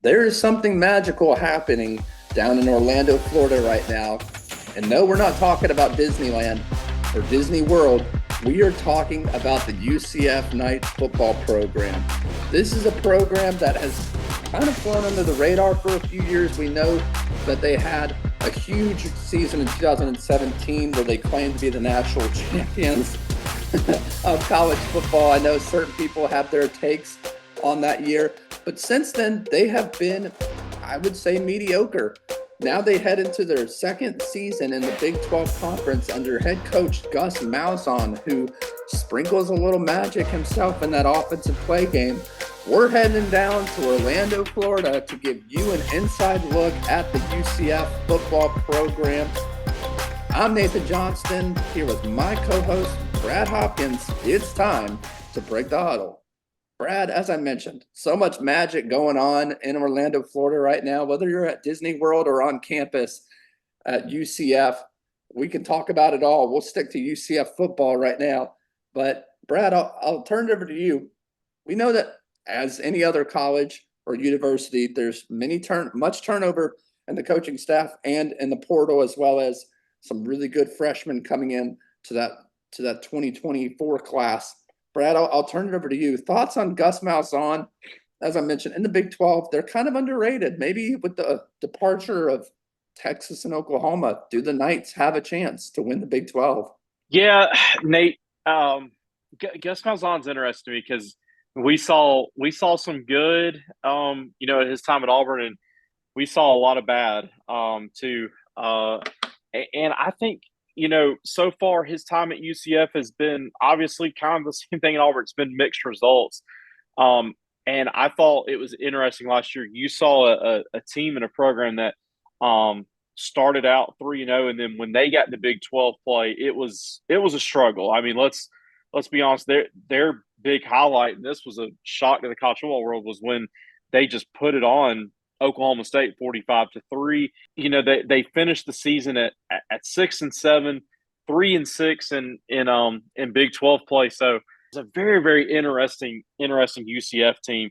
There is something magical happening down in Orlando, Florida right now. And no, we're not talking about Disneyland or Disney World. We are talking about the UCF Knights football program. This is a program that has kind of flown under the radar for a few years. We know that they had a huge season in 2017 where they claimed to be the national champions of college football. I know certain people have their takes on that year, but since then they have been, I would say, mediocre. Now they head into their second season in the Big 12 Conference under head coach Gus Malzahn, who sprinkles a little magic himself in that offensive play game. We're heading down to Orlando, Florida to give you an inside look at the UCF football program. I'm Nathan Johnston here with my co-host Brad Hopkins. It's time to break the huddle. Brad, as I mentioned, so much magic going on in Orlando, Florida right now. Whether you're at Disney World or on campus at UCF, we can talk about it all. We'll stick to UCF football right now. But Brad, I'll turn it over to you. We know that as any other college or university, there's much turnover in the coaching staff and in the portal, as well as some really good freshmen coming in to that 2024 class. Brad, I'll turn it over to you. Thoughts on Gus Malzahn? As I mentioned, in the Big 12, they're kind of underrated. Maybe with the departure of Texas and Oklahoma, do the Knights have a chance to win the Big 12? Yeah, Nate. Gus Malzahn's interesting because we saw some good, at his time at Auburn, and we saw a lot of bad, too. And I think so far his time at UCF has been obviously kind of the same thing at Auburn. It's been mixed results. And I thought it was interesting last year. You saw a team and a program that started out 3-0, and then when they got into Big 12 play, it was a struggle. I mean, let's be honest. Their big highlight, and this was a shock to the college football world, was when they just put it on Oklahoma State 45-3. They finished the season at 6-7, 3-6 in Big 12 play. So it's a very, very interesting UCF team.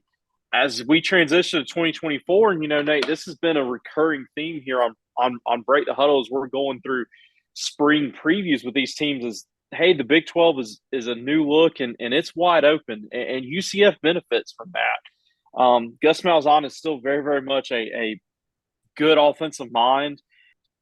As we transition to 2024, and Nate, this has been a recurring theme here on Break the Huddle as we're going through spring previews with these teams. Is hey, the Big 12 is a new look and it's wide open, and UCF benefits from that. Gus Malzahn is still very, very much a good offensive mind.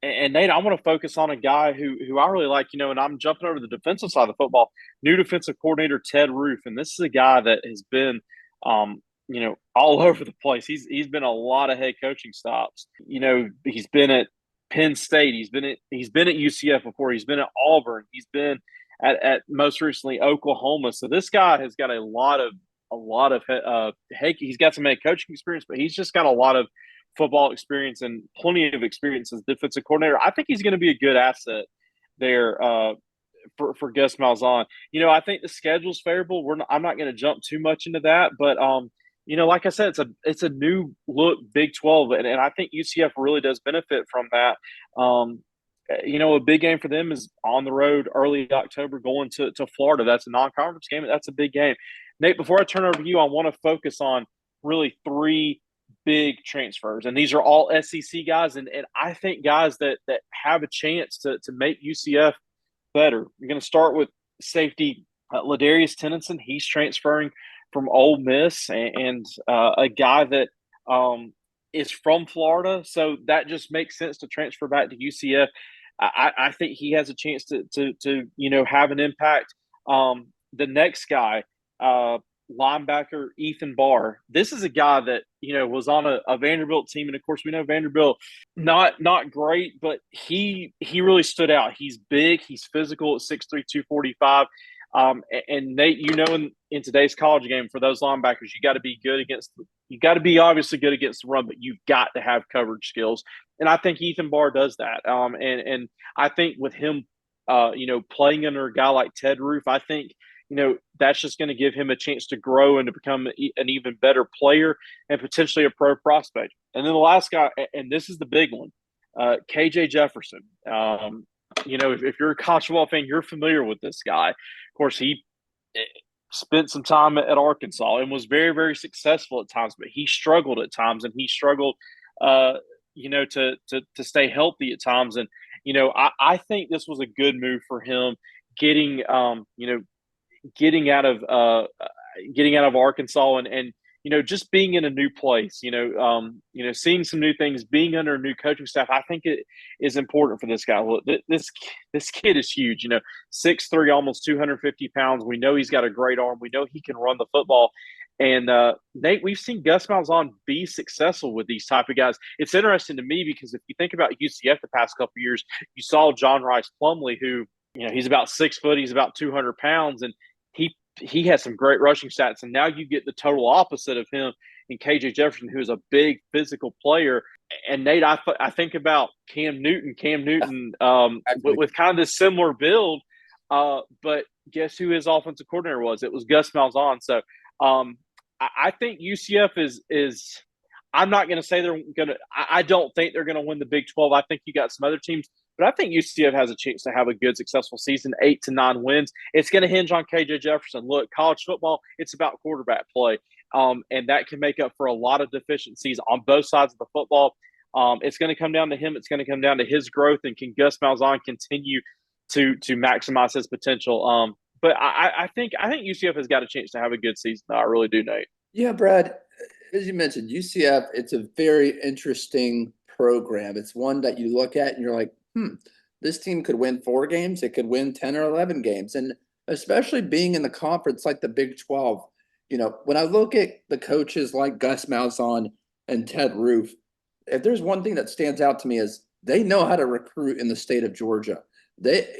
And Nate, I want to focus on a guy who I really like, and I'm jumping over to the defensive side of the football, new defensive coordinator Ted Roof. And this is a guy that has been, all over the place. He's been a lot of head coaching stops. He's been at Penn State. He's been at UCF before. He's been at Auburn. He's been at most recently Oklahoma. So this guy has got a lot of he's got some head coaching experience, but he's just got a lot of football experience and plenty of experience as defensive coordinator. I think he's going to be a good asset there for Gus Malzahn. I think the schedule's favorable. I'm not going to jump too much into that, but like I said, it's a new look Big 12, and I think UCF really does benefit from that. A big game for them is on the road early October going to Florida. That's a non-conference game. That's a big game. Nate, before I turn over to you, I want to focus on really three big transfers. And these are all SEC guys, and I think guys that have a chance to make UCF better. We're going to start with safety Ladarius Tennyson. He's transferring from Ole Miss, and a guy that is from Florida. So that just makes sense to transfer back to UCF. I think he has a chance to have an impact. The next guy, linebacker Ethan Barr. This is a guy that was on a Vanderbilt team, and of course we know Vanderbilt not great, but he really stood out. He's big, he's physical at 6'3", 245. And Nate, in today's college game, for those linebackers, you got to be obviously good against the run, but you've got to have coverage skills. And I think Ethan Barr does that. And I think with him, playing under a guy like Ted Roof, I think that's just going to give him a chance to grow and to become an even better player and potentially a pro prospect. And then the last guy, and this is the big one, KJ Jefferson. If you're a college football fan, you're familiar with this guy. Of course, he spent some time at Arkansas and was very, very successful at times, but he struggled at times, and he struggled, uh, to stay healthy at times. And I think this was a good move for him, getting getting out of Arkansas, and just being in a new place, seeing some new things, being under a new coaching staff. I think it is important for this guy. Look, this kid is huge. 6'3", almost 250 pounds. We know he's got a great arm. We know he can run the football. And Nate, we've seen Gus Malzahn be successful with these type of guys. It's interesting to me because if you think about UCF the past couple of years, you saw John Rice Plumlee, who he's about 6 foot, he's about 200 pounds, and he has some great rushing stats. And now you get the total opposite of him in KJ Jefferson, who is a big physical player. And Nate, I think about Cam Newton. With kind of this similar build, but guess who his offensive coordinator was? It was Gus Malzahn. So I think UCF is. I'm not going to say they're going to. I don't think they're going to win the Big 12. I think you got some other teams, but I think UCF has a chance to have a good, successful season, 8 to 9 wins. It's going to hinge on KJ Jefferson. Look, college football, it's about quarterback play, and that can make up for a lot of deficiencies on both sides of the football. It's going to come down to him. It's going to come down to his growth, and can Gus Malzahn continue to maximize his potential? But I think UCF has got a chance to have a good season. I really do, Nate. Yeah, Brad, as you mentioned, UCF, it's a very interesting program. It's one that you look at and you're like, this team could win 4 games. It could win 10 or 11 games. And especially being in the conference like the Big 12, when I look at the coaches like Gus Malzahn and Ted Roof, if there's one thing that stands out to me is they know how to recruit in the state of Georgia.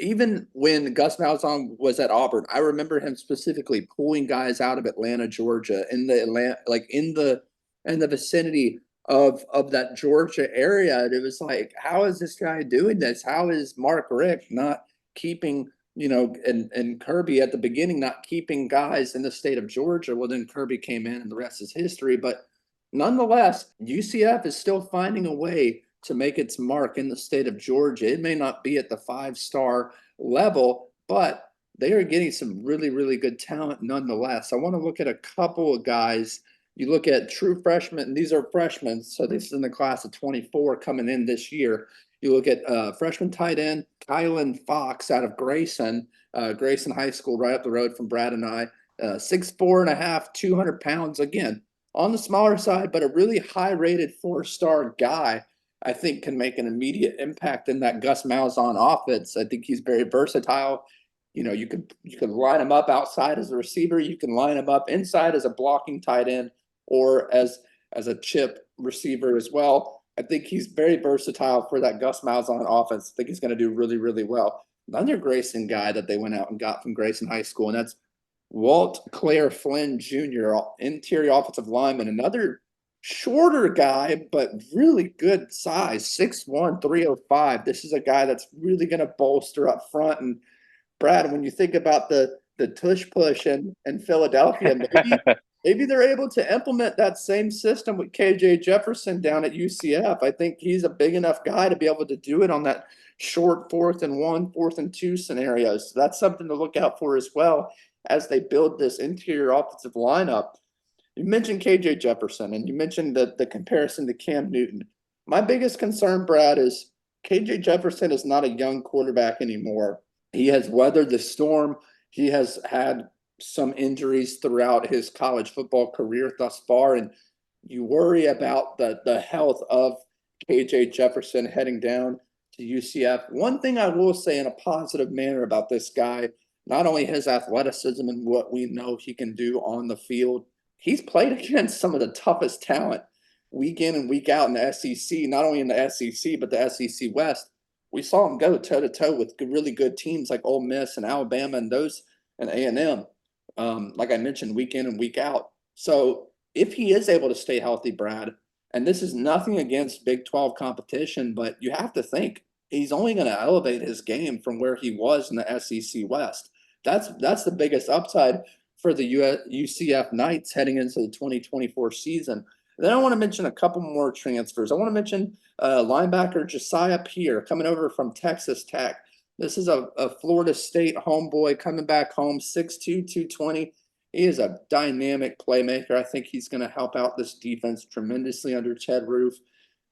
Even when Gus Malzahn was at Auburn, I remember him specifically pulling guys out of Atlanta, Georgia, in the vicinity of that Georgia area. And it was like, how is this guy doing this? How is Mark Richt not keeping, and Kirby at the beginning not keeping guys in the state of Georgia? Well, then Kirby came in, and the rest is history. But nonetheless, UCF is still finding a way to make its mark in the state of Georgia. It may not be at the 5-star level, but they are getting some really, really good talent nonetheless. I want to look at a couple of guys. You look at true freshmen, and these are freshmen, so this is in the class of 24 coming in this year. You look at freshman tight end Kylan Fox out of Grayson High School, right up the road from Brad and I. 6'4.5", 200 pounds. Again, on the smaller side, but a really high-rated 4-star guy. I think can make an immediate impact in that Gus Malzahn offense. I think he's very versatile. You could line him up outside as a receiver. You can line him up inside as a blocking tight end or as a chip receiver as well. I think he's very versatile for that Gus Malzahn offense. I think he's going to do really, really well. Another Grayson guy that they went out and got from Grayson High School, and that's Walt Claire Flynn Jr., interior offensive lineman, another shorter guy, but really good size, 6'1", 305. This is a guy that's really going to bolster up front. And Brad, when you think about the tush push in Philadelphia, maybe they're able to implement that same system with KJ Jefferson down at UCF. I think he's a big enough guy to be able to do it on that short 4th and 1, 4th and 2 scenarios. So that's something to look out for as well as they build this interior offensive lineup. You mentioned KJ Jefferson, and you mentioned the comparison to Cam Newton. My biggest concern, Brad, is KJ Jefferson is not a young quarterback anymore. He has weathered the storm. He has had some injuries throughout his college football career thus far, and you worry about the health of KJ Jefferson heading down to UCF. One thing I will say in a positive manner about this guy, not only his athleticism and what we know he can do on the field, he's played against some of the toughest talent week in and week out in the SEC, not only in the SEC, but the SEC West. We saw him go toe-to-toe with really good teams like Ole Miss and Alabama and A&M, like I mentioned, week in and week out. So if he is able to stay healthy, Brad, and this is nothing against Big 12 competition, but you have to think he's only going to elevate his game from where he was in the SEC West. That's the biggest upside for the UCF Knights heading into the 2024 season. And then I want to mention a couple more transfers. I want to mention linebacker Josiah Pierre coming over from Texas Tech. This is a Florida State homeboy coming back home, 6'2", 220. He is a dynamic playmaker. I think he's going to help out this defense tremendously under Ted Roof.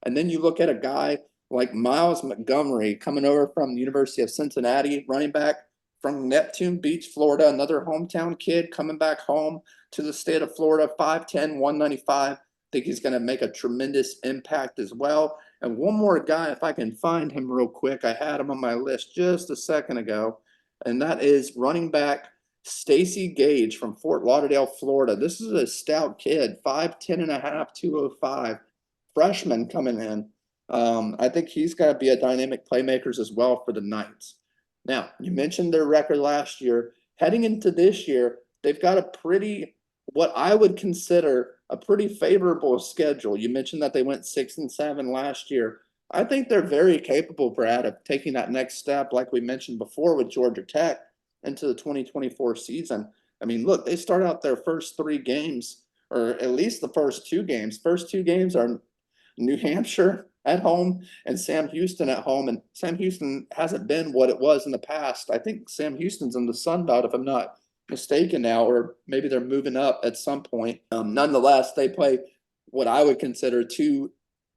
And then you look at a guy like Miles Montgomery coming over from the University of Cincinnati, running back from Neptune Beach, Florida, another hometown kid coming back home to the state of Florida, 5'10", 195. I think he's going to make a tremendous impact as well. And one more guy, if I can find him real quick, I had him on my list just a second ago, and that is running back Stacy Gage from Fort Lauderdale, Florida. This is a stout kid, 5'10 and a half, 205, freshman coming in. I think he's got to be a dynamic playmaker as well for the Knights. Now, you mentioned their record last year. Heading into this year, they've got a pretty, what I would consider a pretty favorable schedule. You mentioned that they went 6-7 last year. I think they're very capable, Brad, of taking that next step, like we mentioned before with Georgia Tech, into the 2024 season. I mean, look, they start out their first 3 games, or at least the first 2 games. First 2 games are New Hampshire at home and Sam Houston at home. And Sam Houston hasn't been what it was in the past. I think Sam Houston's in the Sun Belt, if I'm not mistaken now, or maybe they're moving up at some point. Nonetheless, they play what I would consider 2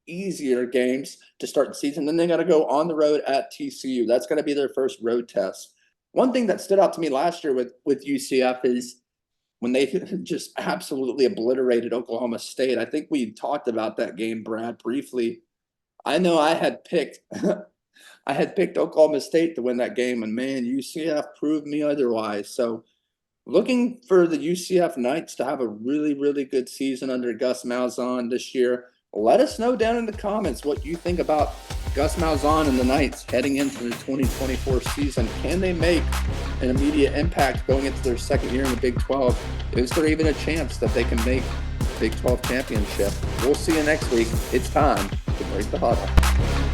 easier games to start the season. Then they got to go on the road at TCU. That's going to be their first road test. One thing that stood out to me last year with UCF is when they just absolutely obliterated Oklahoma State. I think we talked about that game, Brad, briefly. I know I had picked Oklahoma State to win that game, and man, UCF proved me otherwise. So looking for the UCF Knights to have a really, really good season under Gus Malzahn this year. Let us know down in the comments what you think about Gus Malzahn and the Knights heading into the 2024 season. Can they make an immediate impact going into their second year in the Big 12? Is there even a chance that they can make the Big 12 championship? We'll see you next week. It's time to break the huddle.